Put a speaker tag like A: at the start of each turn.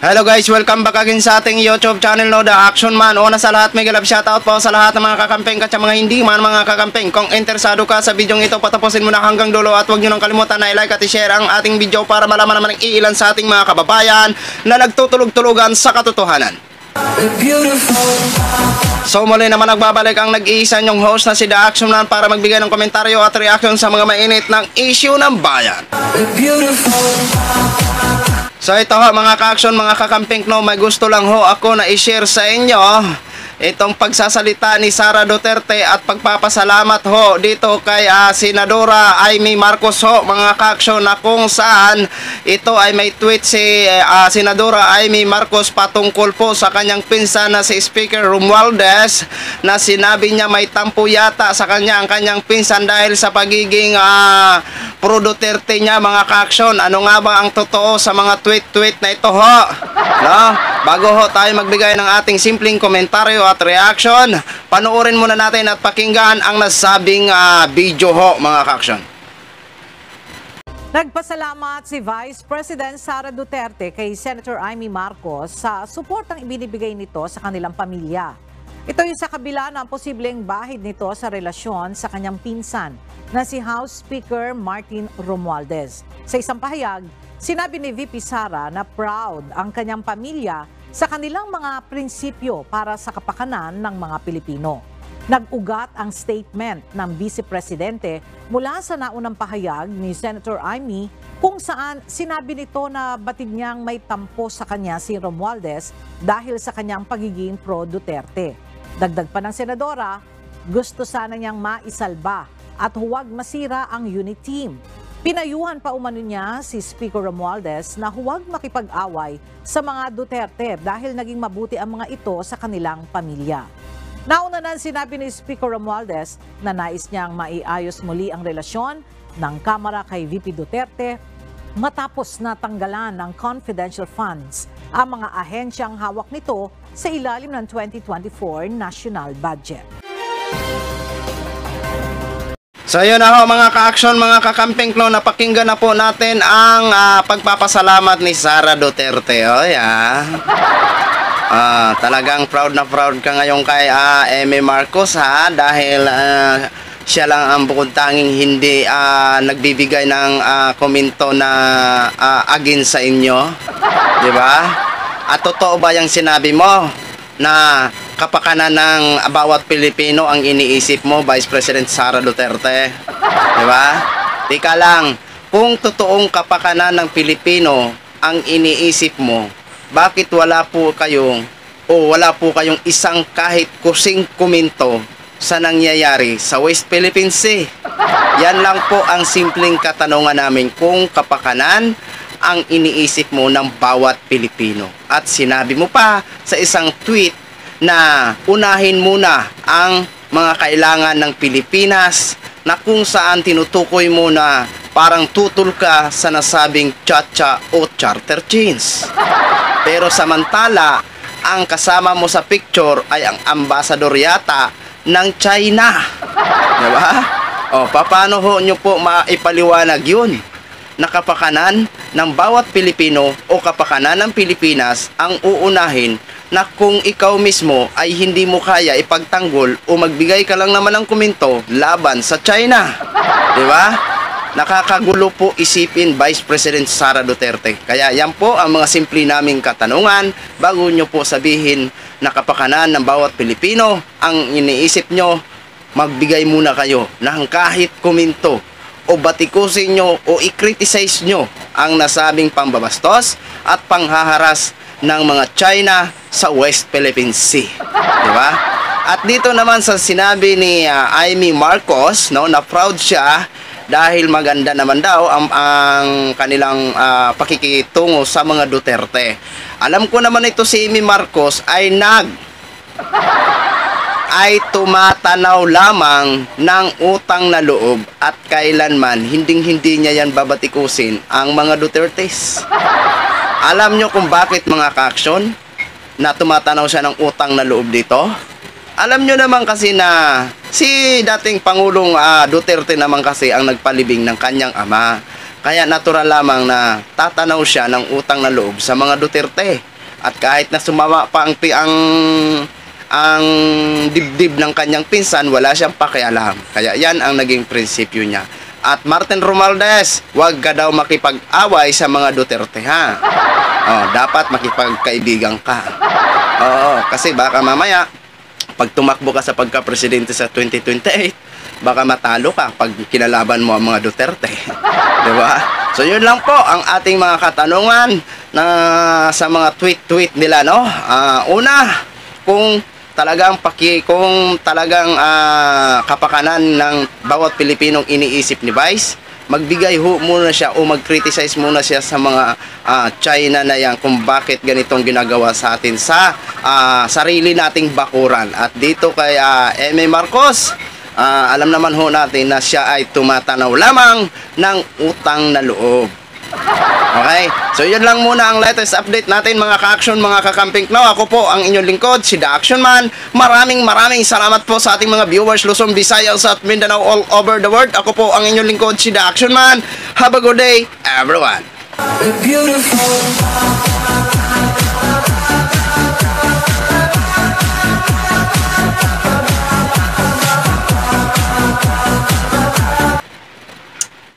A: Hello guys, welcome back again sa ating YouTube channel, no, The Action Man. Una sa lahat, mega love shoutout po sa lahat ng mga kakampeng at sa mga hindi man mga kakampeng. Kung interesado ka sa video ito, patapusin mo na hanggang dulo at huwag nyo nang kalimutan na i-like at i-share ang ating video para malaman naman ng iilan sa ating mga kababayan na nagtutulog-tulugan sa katotohanan. So muli naman nagbabalik ang nag-iisa nyong host na si The Action Man para magbigay ng komentaryo at reaction sa mga mainit ng issue ng bayan. So ito ho mga ka-action, mga kakamping, no, may gusto lang ho ako na i-share sa inyo itong pagsasalita ni Sara Duterte at pagpapasalamat ho dito kay Senadora Amy Marcos ho, mga ka-action, na kung saan ito ay may tweet si Senadora Amy Marcos patungkol po sa kanyang pinsan na si Speaker Romualdez, na sinabi niya may tampo yata sa kanya ang kanyang pinsan dahil sa pagiging pro Duterte niya, mga ka-action. Ano nga ba ang totoo sa mga tweet na ito ho? No? Bago ho tayo magbigay ng ating simpleng komentaryo at reaction, panoorin muna natin at pakinggan ang nasabing video ho, mga ka-action.
B: Nagpasalamat si Vice President Sara Duterte kay Senator Amy Marcos sa suportang ibinibigay nito sa kanilang pamilya. Ito ay sa kabila ng posibleng bahid nito sa relasyon sa kanyang pinsan na si House Speaker Martin Romualdez. Sa isang pahayag, sinabi ni VP Sara na proud ang kanyang pamilya sa kanilang mga prinsipyo para sa kapakanan ng mga Pilipino. Nag-ugat ang statement ng Vice Presidente mula sa naunang pahayag ni Senator Amy kung saan sinabi nito na batid niyang may tampo sa kanya si Romualdez dahil sa kanyang pagiging pro-Duterte. Dagdag pa ng senadora, gusto sana niyang maisalba at huwag masira ang unit team. Pinayuhan pa umano niya si Speaker Romualdez na huwag makipag-away sa mga Duterte dahil naging mabuti ang mga ito sa kanilang pamilya. Nauna na sinabi ni Speaker Romualdez na nais niyang maiayos muli ang relasyon ng Kamara kay VP Duterte matapos na tanggalan ng confidential funds ang mga ahensyang hawak nito sa ilalim ng 2024 national budget.
A: So yun na ho mga ka-action, mga kakamping, no, napakinggan na po natin ang pagpapasalamat ni Sara Duterte. O talagang proud na proud ka ngayon kay Amy Marcos, ha, dahil siya lang ang bukod tanging hindi nagbibigay ng komento na against sa inyo, di ba? At totoo ba yung sinabi mo na kapakanan ng bawat Pilipino ang iniisip mo, Vice President Sara Duterte? Di ba? Tika lang, kung totoong kapakanan ng Pilipino ang iniisip mo, bakit wala po kayong isang kahit kusing komento sa nangyayari sa West Philippine Sea? Yan lang po ang simpleng katanungan namin, kung kapakanan ang iniisip mo ng bawat Pilipino. At sinabi mo pa sa isang tweet na unahin muna ang mga kailangan ng Pilipinas, na kung saan tinutukoy mo na parang tutol ka sa nasabing chacha o charter chains. Pero samantala, ang kasama mo sa picture ay ang ambassador yata ng China. Diba? O, paano ho nyo po maipaliwanag yun? Na kapakanan ng bawat Pilipino o kapakanan ng Pilipinas ang uunahin, na kung ikaw mismo ay hindi mo kaya ipagtanggol o magbigay ka lang naman ng komento laban sa China. Di ba? Nakakagulo po isipin, Vice President Sara Duterte. Kaya yan po ang mga simple naming katanungan bago nyo po sabihin na kapakanan ng bawat Pilipino ang iniisip nyo. Magbigay muna kayo ng kahit komento o batikusin nyo o i-criticize nyo ang nasabing pambabastos at panghaharas ng mga China sa West Philippine Sea. Diba? At dito naman sa sinabi ni Amy Marcos, no, na proud siya dahil maganda naman daw ang kanilang pakikitungo sa mga Duterte. Alam ko naman ito, si Amy Marcos ay tumatanaw lamang ng utang na loob at kailanman hinding-hindi niya yan babatikusin ang mga Dutertes. Alam nyo kung bakit, mga ka-action, na tumatanaw siya ng utang na loob dito? Alam nyo naman kasi na si dating Pangulong Duterte naman kasi ang nagpalibing ng kanyang ama. Kaya natural lamang na tatanaw siya ng utang na loob sa mga Duterte. At kahit na sumama pa ang dibdib ng kanyang pinsan, wala siyang pakialam. Kaya yan ang naging prinsipyo niya. At Martin Romualdez, huwag ka daw makipag-away sa mga Duterte, ha? Dapat makipagkaibigan ka. Kasi baka mamaya, pag tumakbo ka sa pagka-presidente sa 2028, baka matalo ka pag kinalaban mo ang mga Duterte. Diba? So yun lang po ang ating mga katanungan na sa mga tweet nila, no? Una, kung talagang kapakanan ng bawat Pilipinong iniisip ni Vice, magbigay muna siya o mag-criticize muna siya sa mga China na yan kung bakit ganitong ginagawa sa atin sa sarili nating bakuran. At dito kay M.A. Marcos, alam naman ho natin na siya ay tumatanaw lamang ng utang na loob. Okay? So yun lang muna ang latest update natin mga ka-action, mga ka-camping now. Ako po ang inyong lingkod, si The Action Man. Maraming salamat po sa ating mga viewers Luzon, Visayas at Mindanao all over the world. Ako po ang inyong lingkod, si The Action Man. Have a good day, everyone.
C: Beautiful.